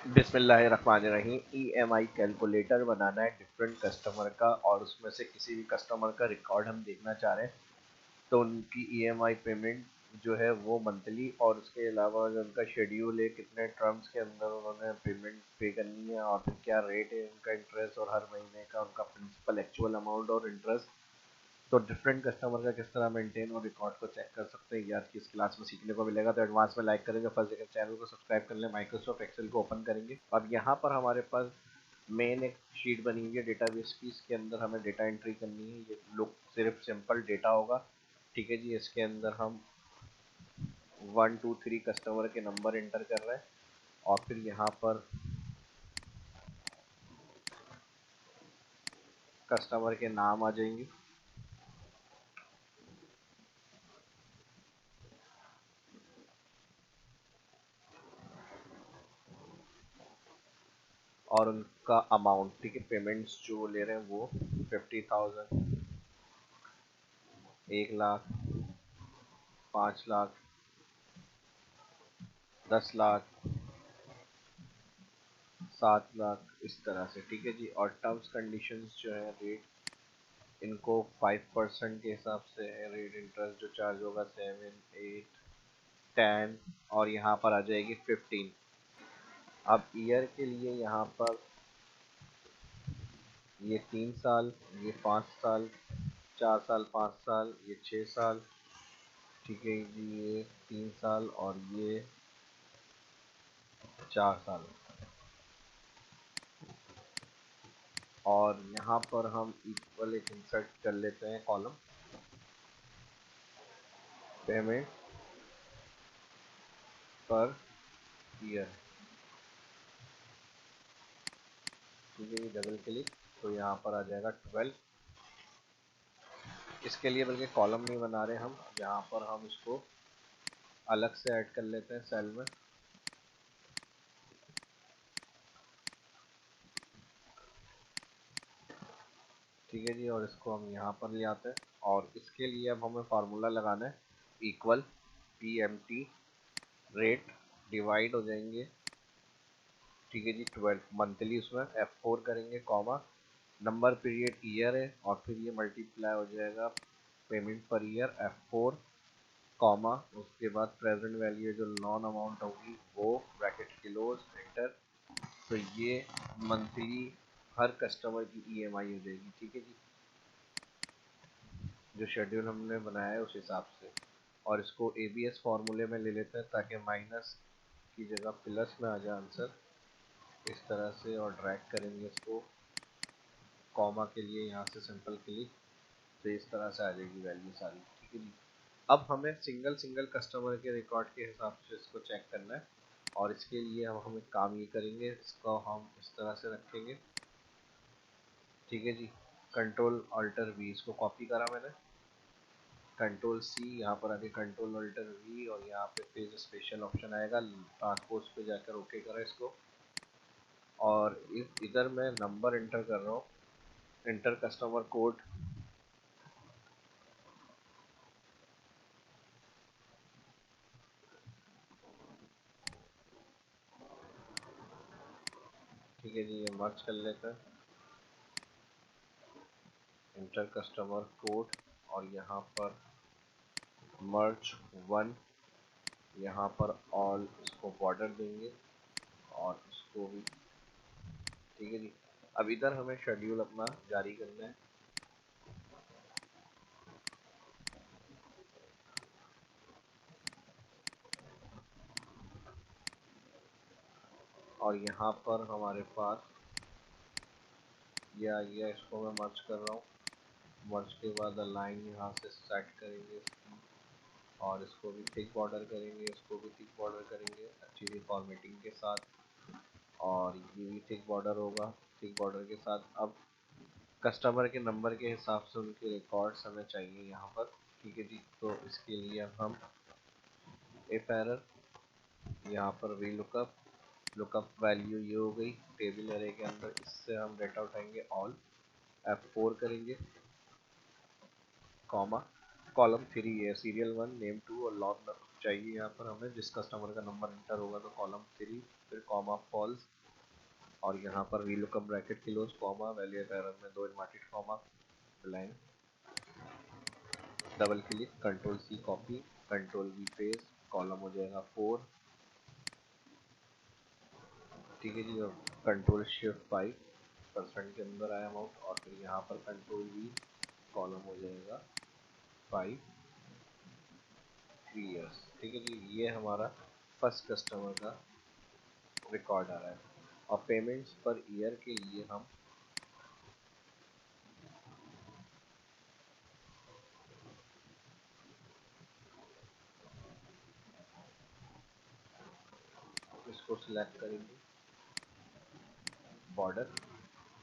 बिस्मिल्लाहिर्रहमानिर्रहीम। EMI calculator बनाना है different customer का, और उसमें से किसी भी कस्टमर का रिकॉर्ड हम देखना चाह रहे हैं। तो उनकी ईएमआई पेमेंट जो है वो मंथली, और उसके अलावा जो उनका शेड्यूल है, कितने टर्म्स के अंदर उन्होंने पेमेंट पे करनी है, और फिर क्या रेट है उनका इंटरेस्ट, और हर महीने का उनका प्रिंसिपल एक्चुअल अमाउंट और इंटरेस्ट। तो डिफरेंट कस्टमर का किस तरह मेंटेन और रिकॉर्ड को चेक कर सकते हैं, ये आज की इस क्लास में सीखने को मिलेगा। तो एडवांस में लाइक करेंगे, फर्स्ट सेकंड चैनल को सब्सक्राइब कर लें, माइक्रोसॉफ्ट एक्सेल को ओपन करेंगे। अब यहाँ पर हमारे पास मेन एक शीट बनी हुई है डेटाबेस की, इसके अंदर हमें डेटा एंट्री करनी है। ये लुक सिर्फ सिंपल डेटा होगा, ठीक है जी। इसके अंदर हम 1 2 3 कस्टमर के नंबर एंटर कर रहे हैं, और फिर यहाँ पर कस्टमर के नाम आ जाएंगे, और उनका अमाउंट, ठीक है। पेमेंट्स जो ले रहे हैं वो 50,000, 1 लाख, 5 लाख, 10 लाख, 7 लाख, इस तरह से, ठीक है जी। और टर्म्स कंडीशंस जो है, रेट इनको 5% के हिसाब से है। रेट इंटरेस्ट जो चार्ज होगा 7 8 10, और यहाँ पर आ जाएगी 15। अब ईयर के लिए यहाँ पर ये 3 साल, ये 5 साल, 4 साल, 5 साल, ये 6 साल, ठीक है जी। ये 3 साल और ये 4 साल। और यहाँ पर हम इक्वल एक इंसर्ट कर लेते हैं कॉलम, पेमेंट पर ईयर, ठीक है। डबल क्लिक, तो यहाँ पर आ जाएगा 12। इसके लिए बल्कि कॉलम नहीं बना रहे हम, यहाँ पर हम इसको अलग से ऐड कर लेते हैं सेल में, ठीक है जी। और इसको हम यहाँ पर ले आते हैं, और इसके लिए अब हमें फार्मूला लगाना है, इक्वल PMT रेट डिवाइड हो जाएंगे, ठीक है जी, 12 मंथली। उसमें F4 करेंगे, कॉमा, नंबर पीरियड ईयर है, और फिर ये मल्टीप्लाई हो जाएगा payment per year F4, comma, उसके बाद प्रेजेंट वैल्यू जो लॉन अमाउंट होगी वो ब्रैकेट किलोज, एंटर। तो ये मंथली हर कस्टमर की ईएमआई हो जाएगी, ठीक है जी, जो शेड्यूल हमने बनाया है उस हिसाब से। और इसको ABS फार्मूले में ले लेते हैं, ताकि माइनस की जगह प्लस में आ जाए आंसर, इस तरह से। और ड्रैग करेंगे इसको कॉमा के लिए, यहाँ से सिंपल क्लिक, तो इस तरह से आ जाएगी वैल्यू सारी, ठीक है जी। अब हमें सिंगल सिंगल कस्टमर के रिकॉर्ड के हिसाब से इसको चेक करना है, और इसके लिए हम एक काम ये करेंगे, इसको हम इस तरह से रखेंगे, ठीक है जी। Ctrl+Alt+V, इसको कॉपी करा मैंने, Ctrl+C, यहाँ पर आके Ctrl+Alt+V, और यहाँ पे पेज स्पेशल ऑप्शन आएगा, ट्रांसपोज पे जाकर ओके करा इसको। और इधर मैं नंबर एंटर कर रहा हूँ, एंटर कस्टमर कोड, ठीक है जी। ये मर्ज कर लेते हैं, इंटर कस्टमर कोड, और यहाँ पर मर्ज 1, यहाँ पर ऑल, इसको बॉर्डर देंगे, और इसको भी, ठीक है जी। अब इधर हमें शेड्यूल अपना जारी करना है, और यहाँ पर हमारे पास ये आ गया, इसको मैं मर्ज कर रहा हूँ। मर्ज के बाद लाइन यहाँ से सेट करेंगे इसकी, और इसको भी थिक बॉर्डर करेंगे, इसको भी थिक बॉर्डर करेंगे अच्छी सी फॉर्मेटिंग के साथ, और ये भी थिक बॉर्डर होगा थिक बॉर्डर के साथ। अब कस्टमर के नंबर के हिसाब से उनके रिकॉर्ड्स हमें चाहिए यहाँ पर, ठीक है जी। तो इसके लिए हम इफ एरर, यहाँ पर वी लुकअप, लुकअप वैल्यू ये हो गई टेबल एरे के अंदर, इससे हम डेटा उठाएंगे ऑल, F4 करेंगे, कॉमा, कॉलम 3 है, सीरियल 1, नेम 2 और लॉग चाहिए यहाँ पर हमें, जिस कस्टमर का नंबर इंटर होगा तो कॉलम 3, फिर कॉमा फॉल्स, और यहाँ पर VLOOKUP bracket close comma value error में दो inverted comma blank, double click, control C copy, control V paste, column हो जाएगा 4, ठीक है जी। और कंट्रोल शिफ्ट 5 परसेंट के अंदर आया अमाउंट, और फिर यहाँ पर कंट्रोल वी, कॉलम हो जाएगा 5 3 ईयर्स, ठीक है जी। ये हमारा फर्स्ट कस्टमर का रिकॉर्ड आ रहा है। और पेमेंट्स पर ईयर के लिए हम इसको सिलेक्ट करेंगे, बॉर्डर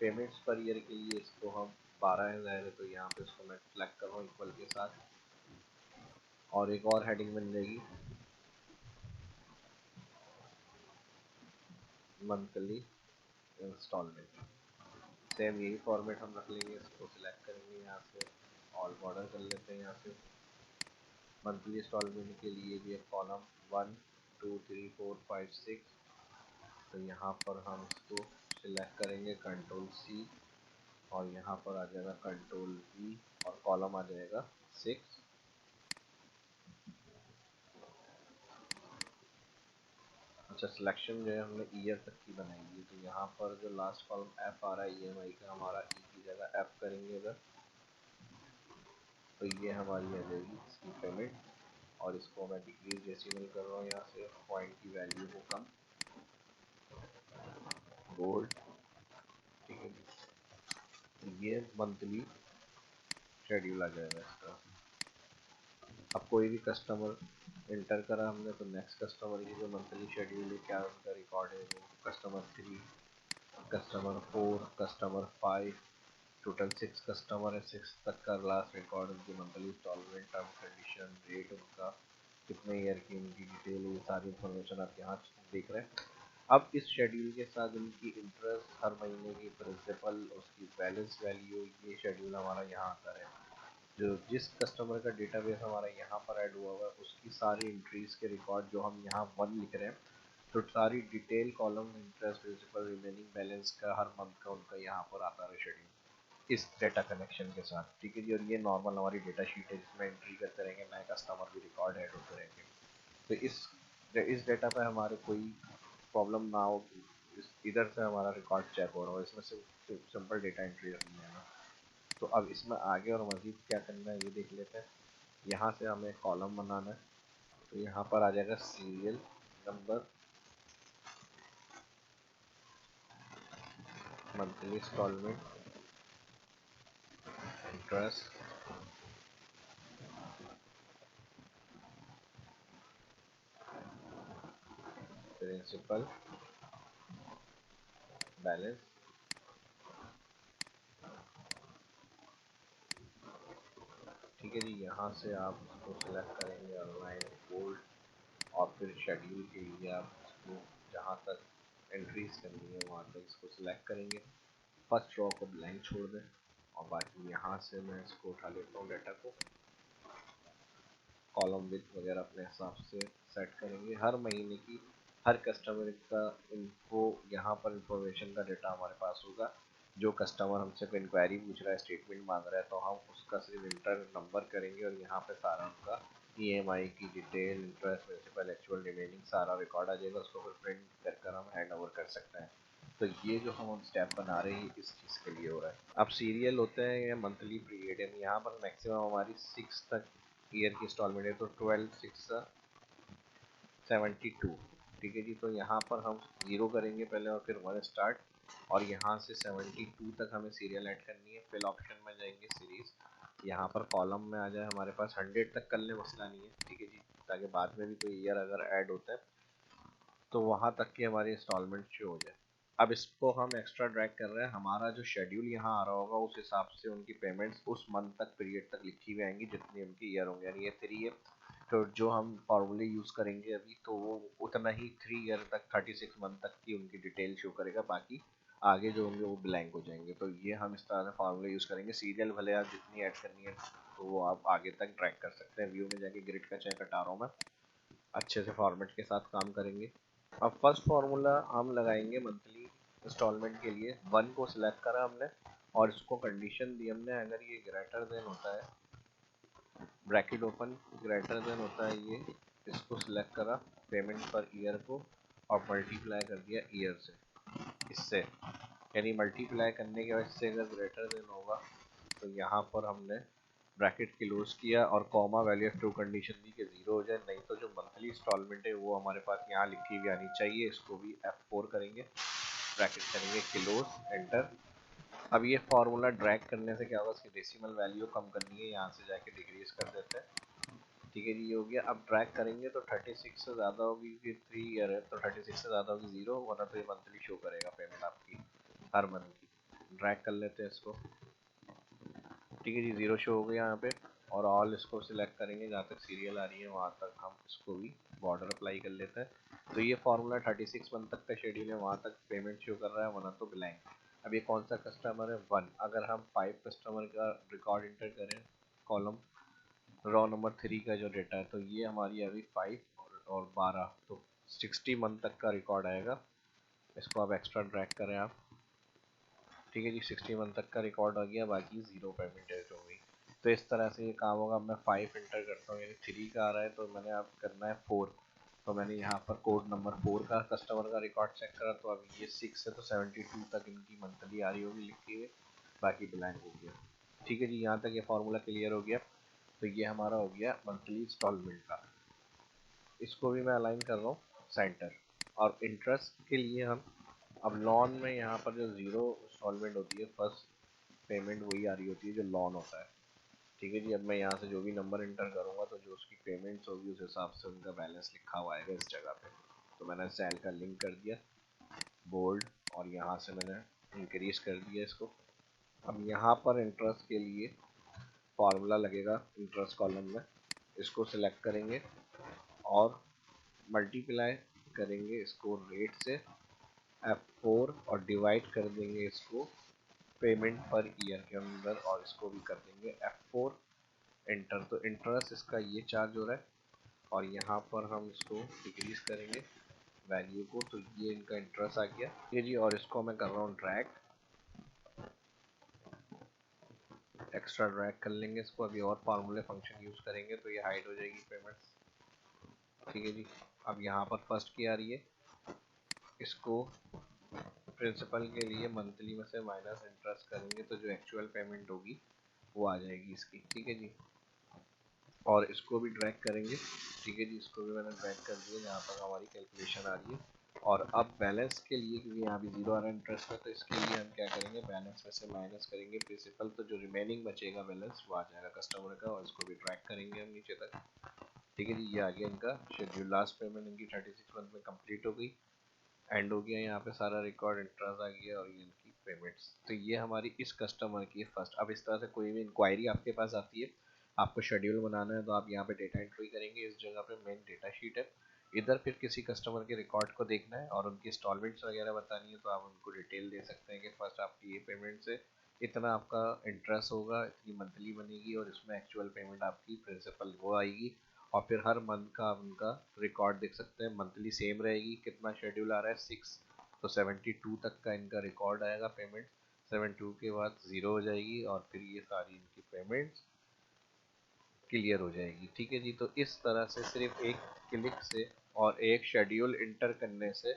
पेमेंट्स पर ईयर के लिए इसको हम 12,000 है तो यहाँ पे इसको मैं सिलेक्ट कर रहा हूँ इक्वल के साथ, और एक और हेडिंग बन जाएगी मंथली इंस्टॉलमेंट। सेम यही फॉर्मेट हम रख लेंगे, इसको सिलेक्ट करेंगे यहाँ से, ऑल बॉर्डर कर लेते हैं यहाँ से। मंथली इंस्टॉलमेंट के लिए भी एक कॉलम 1 2 3 4 5 6, तो यहाँ पर हम इसको सिलेक्ट करेंगे, कंट्रोल सी, और यहाँ पर आ जाएगा कंट्रोल वी, और कॉलम आ जाएगा 6। अच्छा, सिलेक्शन जो है हमने ईयर तक की बनाई है, तो यहाँ पर जो लास्ट कॉलम एफ आ रहा है ईएमआई का, हमारा ई की जगह एफ करेंगे अगर, तो ये हमारी आ जाएगी इसकी पेमेंट। और इसको मैं डिक्रीज डेसिमल कर रहा हूँ यहाँ से, पॉइंट की वैल्यू को कम, बोल्ड, ठीक है जी। ये मंथली शेड्यूल आ जाएगा इसका। अब कोई भी कस्टमर इंटर करा हमने, तो नेक्स्ट कस्टमर की जो मंथली शेड्यूल है क्या उनका रिकॉर्ड है, वो customer 3, customer 4, customer 5, total 6 customer है। 6 तक का लास्ट रिकॉर्ड, उनकी monthly instalment, term condition, rate उनका, कितने ईयर की उनकी डिटेल, ये सारी इन्फॉर्मेशन आप यहाँ देख रहे हैं। अब इस शेड्यूल के साथ उनकी इंटरेस्ट, हर महीने की प्रिंसिपल, उसकी बैलेंस वैल्यू, ये शेड्यूल हमारा यहाँ आता है। जो जिस कस्टमर का डेटाबेस हमारा यहाँ पर ऐड हुआ हुआ है, उसकी सारी एंट्रीज के रिकॉर्ड जो हम यहाँ 1 लिख रहे हैं, तो सारी detail column, interest, principal, remaining balance का हर मंथ का उनका यहाँ पर आता है शेड्यूल, इस डेटा कनेक्शन के साथ, ठीक है जी। और ये नॉर्मल हमारी डेटा शीट है जिसमें एंट्री करते रहेंगे, नए कस्टमर भी रिकॉर्ड ऐड होते रहेंगे। तो इस डेटा पे हमारे कोई प्रॉब्लम ना हो, इधर से हमारा रिकॉर्ड चेक हो रहा हो, इसमें सिर्फ सिंपल डेटा एंट्री रखनी है हमें। तो अब इसमें आगे और मज़ीद क्या करना है ये देख लेते हैं। यहाँ से हमें कॉलम बनाना है, तो यहाँ पर आ जाएगा serial number, monthly instalment, interest, principal, balance, ठीक है जी। यहाँ से आप इसको सिलेक्ट करेंगे अलाइन बोल्ड, और फिर शेड्यूल के लिए आप इसको जहाँ तक एंट्रीज करनी है वहाँ तक इसको सिलेक्ट करेंगे। फर्स्ट रो को ब्लैंक छोड़ दें, और बाकी यहाँ से मैं इसको उठा लेता हूँ डेटा को, कॉलम विथ वगैरह अपने हिसाब से सेट करेंगे। हर महीने की हर कस्टमर का इनको यहाँ पर इंफॉर्मेशन का डेटा हमारे पास होगा। जो कस्टमर हमसे कोई इंक्वायरी पूछ रहा है, स्टेटमेंट मांग रहा है, तो हम उसका सिर्फ इंटर नंबर करेंगे, और यहाँ पे सारा उनका ईएमआई की detail, interest, principal, actual, remaining सारा रिकॉर्ड आ जाएगा। उसको फिर प्रिंट कर कर हम हैंड ओवर कर सकते हैं। तो ये जो हम स्टेप बना रहे हैं इस चीज़ के लिए हो रहा है। अब सीरियल होते हैं या मंथली पीरियड है, यहाँ पर मैक्सिमम हमारी 6 तक ईयर की इंस्टॉलमेंट है, तो 12 6 72, ठीक है जी। तो यहाँ पर हम 0 करेंगे पहले, और फिर 1 स्टार्ट, और यहाँ से 72 तक हमें सीरियल ऐड करनी है। फिल ऑप्शन में जाएंगे, सीरीज, यहाँ पर कॉलम में आ जाए हमारे पास 100 तक कर ले, मसला नहीं है, ठीक है जी, ताकि बाद में भी कोई ईयर अगर ऐड होता है तो वहाँ तक की हमारी इंस्टॉलमेंट शो हो जाए। अब इसको हम एक्स्ट्रा ड्रैग कर रहे हैं, हमारा जो शेड्यूल यहाँ आ रहा होगा उस हिसाब से उनकी पेमेंट्स उस मंथ तक, पीरियड तक लिखी हुई आएंगी जितनी उनकी ईयर होंगे। यानी ये 3 है, तो जो हम फॉर्मूले यूज़ करेंगे अभी, तो वो उतना ही 3 ईयर तक, 36 मंथ तक की उनकी डिटेल शो करेगा। बाकी आगे जो होंगे वो ब्लैंक हो जाएंगे। तो ये हम इस तरह से फार्मूले यूज़ करेंगे। सीरियल भले आप जितनी ऐड करनी है तो वो आप आगे तक ट्रैक कर सकते हैं। व्यू में जाके ग्रिड का चेक हटा रहा हूँ मैं, अच्छे से फॉर्मेट के साथ काम करेंगे। अब फर्स्ट फार्मूला हम लगाएंगे मंथली इंस्टॉलमेंट के लिए। 1 को सिलेक्ट करा हमने और इसको कंडीशन दी हमने, अगर ये ग्रेटर देन होता है, ब्रैकेट ओपन, ग्रेटर देन होता है ये, इसको सिलेक्ट करा पेमेंट पर ईयर को और मल्टीप्लाई कर दिया ईयर से, इससे यानी मल्टीप्लाई करने के बाद इससे अगर ग्रेटर देन होगा तो यहाँ पर हमने ब्रैकेट क्लोज किया और comma value of true condition दी कि 0 हो जाए, नहीं तो जो मंथली इंस्टॉलमेंट है वो हमारे पास यहाँ लिखी हुई आनी चाहिए। इसको भी F4 करेंगे, ब्रैकेट करेंगे क्लोज, एंटर। अब ये फार्मूला ड्रैग करने से क्या होगा, इसकी डेसिमल वैल्यू कम करनी है, यहाँ से जाके डिक्रीज कर देते हैं। ठीक है जी, ये हो गया। अब ड्रैग करेंगे तो 36 से ज़्यादा होगी, कि 3 ईयर है तो 36 से ज़्यादा होगी 0, वरना तो ये मंथली शो करेगा पेमेंट आपकी हर मंथ की। ड्रैग कर लेते हैं इसको। ठीक है जी, 0 शो हो गया यहाँ पे। और ऑल इसको सिलेक्ट करेंगे, जहाँ तक सीरियल आ रही है वहाँ तक हम इसको भी बॉर्डर अप्लाई कर लेते हैं। तो ये फार्मूला 36 मंथ तक का शेड्यूल है, वहाँ तक पेमेंट शो कर रहा है, वरना तो ब्लैंक। अब ये कौन सा कस्टमर है, 1। अगर हम 5 कस्टमर का रिकॉर्ड इंटर करें, कॉलम रॉ नंबर 3 का जो डेटा है, तो ये हमारी अभी 5 और 12, तो 60 मंथ तक का रिकॉर्ड आएगा। इसको अब एक्स्ट्रा ड्रैग करें आप। ठीक है जी, 60 मंथ तक का रिकॉर्ड आ गया, बाकी 0 पेमेंट डेट हो गई। तो इस तरह से ये काम होगा। मैं 5 इंटर करता हूँ, यानी 3 का आ रहा है तो मैंने अब करना है 4। तो मैंने यहाँ पर कोड नंबर 4 का कस्टमर का रिकॉर्ड चेक करा, तो अब ये 6 है तो 72 तक इनकी मंथली आ रही होगी लिखी हुई, बाकी ब्लैंक हो गया। ठीक है जी, यहाँ तक ये फार्मूला क्लियर हो गया। तो ये हमारा हो गया मंथली इंस्टॉलमेंट का। इसको भी मैं अलाइन कर रहा हूँ सेंटर। और इंटरेस्ट के लिए हम अब लॉन में यहाँ पर जो 0 इंस्टॉलमेंट होती है, फर्स्ट पेमेंट वही आ रही होती है जो लॉन होता है। ठीक है जी, अब मैं यहाँ से जो भी नंबर इंटर करूँगा तो जो उसकी पेमेंट्स होगी उस हिसाब से उनका बैलेंस लिखा हुआ आएगा इस जगह पे। तो मैंने सेल का लिंक कर दिया बोल्ड, और यहाँ से मैंने इंक्रीज कर दिया इसको। अब यहाँ पर इंटरेस्ट के लिए फार्मूला लगेगा इंटरेस्ट कॉलम में, इसको सिलेक्ट करेंगे और मल्टीप्लाई करेंगे इसको रेट से F4 और डिवाइड कर देंगे इसको पेमेंट पर ईयर के अंदर, और इसको भी कर देंगे F4, एंटर। तो इंटरेस्ट इसका ये चार्ज हो रहा है, और यहाँ पर हम इसको डिक्रीज करेंगे वैल्यू को, तो ये इनका इंटरेस्ट आ गया। ये जी, और इसको मैं कर रहा हूँ ड्रैग, एक्स्ट्रा ड्रैग कर लेंगे इसको। अभी और फार्मूले फंक्शन यूज करेंगे तो ये हाइड हो जाएगी पेमेंट्स। ठीक है जी, अब यहाँ पर फर्स्ट की आ रही है, इसको प्रिंसिपल के लिए मंथली में से माइनस इंटरेस्ट करेंगे तो जो एक्चुअल पेमेंट होगी वो आ जाएगी इसकी। ठीक है जी, और इसको भी ड्रैग करेंगे। ठीक है जी, इसको भी मैंने ड्रैग कर दिया, यहाँ पर हमारी कैलकुलेशन आ रही है। और अब बैलेंस के लिए, क्योंकि यहाँ भी 0 आ रहा है इंटरेस्ट का, तो इसके लिए हम क्या करेंगे, बैलेंस में से माइनस करेंगे प्रिंसिपल, तो जो रिमेनिंग बचेगा बैलेंस वो आ जाएगा कस्टमर का, और इसको भी ड्रैग करेंगे हम नीचे तक। ठीक है जी, ये आ गया इनका शेड्यूल। लास्ट पेमेंट इनकी 36 मंथ में कंप्लीट हो गई, एंड हो गया यहाँ पे सारा रिकॉर्ड, इंटरेस्ट आ गया और ये इनकी पेमेंट्स। तो ये हमारी इस कस्टमर की है फर्स्ट। अब इस तरह से कोई भी इंक्वायरी आपके पास आती है, आपको शेड्यूल बनाना है, तो आप यहाँ पे डेटा एंट्री करेंगे, इस जगह पे मेन डेटा शीट है। इधर फिर किसी कस्टमर के रिकॉर्ड को देखना है और उनकी इंस्टॉलमेंट्स वगैरह बतानी है, तो आप उनको डिटेल दे सकते हैं कि फर्स्ट आपकी ये पेमेंट से इतना आपका इंटरेस्ट होगा, इतनी मंथली बनेगी, और इसमें एक्चुअल पेमेंट आपकी प्रिंसिपल वो आएगी। और फिर हर मंथ का आप उनका रिकॉर्ड देख सकते हैं, मंथली सेम रहेगी, कितना शेड्यूल आ रहा है 6, तो 72 तक का इनका रिकॉर्ड आएगा पेमेंट। 72 के बाद 0 हो जाएगी और फिर ये सारी इनकी पेमेंट्स क्लियर हो जाएगी। ठीक है जी, तो इस तरह से सिर्फ एक क्लिक से और एक शेड्यूल इंटर करने से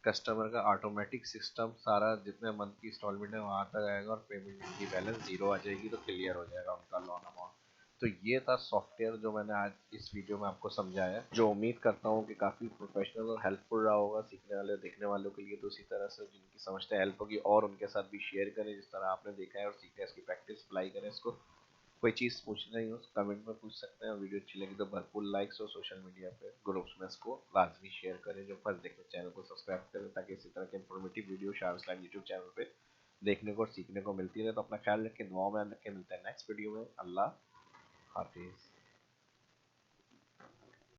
कस्टमर का ऑटोमेटिक सिस्टम सारा जितने मंथ की इंस्टॉलमेंट है वहाँ तक आएगा और पेमेंट की बैलेंस 0 आ जाएगी, तो क्लियर हो जाएगा उनका लोन अमाउंट। तो ये था सॉफ्टवेयर जो मैंने आज इस वीडियो में आपको समझाया, जो उम्मीद करता हूँ कि काफ़ी प्रोफेशनल और हेल्पफुल रहा होगा सीखने वाले देखने वालों के लिए। तो उसी तरह से जिनकी समझते हेल्प होगी और उनके साथ भी शेयर करें, जिस तरह आपने देखा है और सीखा है, इसकी प्रैक्टिस अप्लाई करें इसको। कोई चीज़ पूछना ही हो कमेंट में पूछ सकते हैं, वीडियो अच्छी लगी तो भरपूर लाइक्स और सोशल मीडिया पे ग्रुप्स में इसको लाजमी शेयर करें। जो फर्स्ट देखें चैनल को सब्सक्राइब करें, ताकि इसी तरह के informative video शार्स live YouTube channel पे देखने को और सीखने को मिलती रहे। तो अपना ख्याल रखें, दुआ में रखें, मिलते हैं नेक्स्ट वीडियो में। अल्लाह हाफिज़।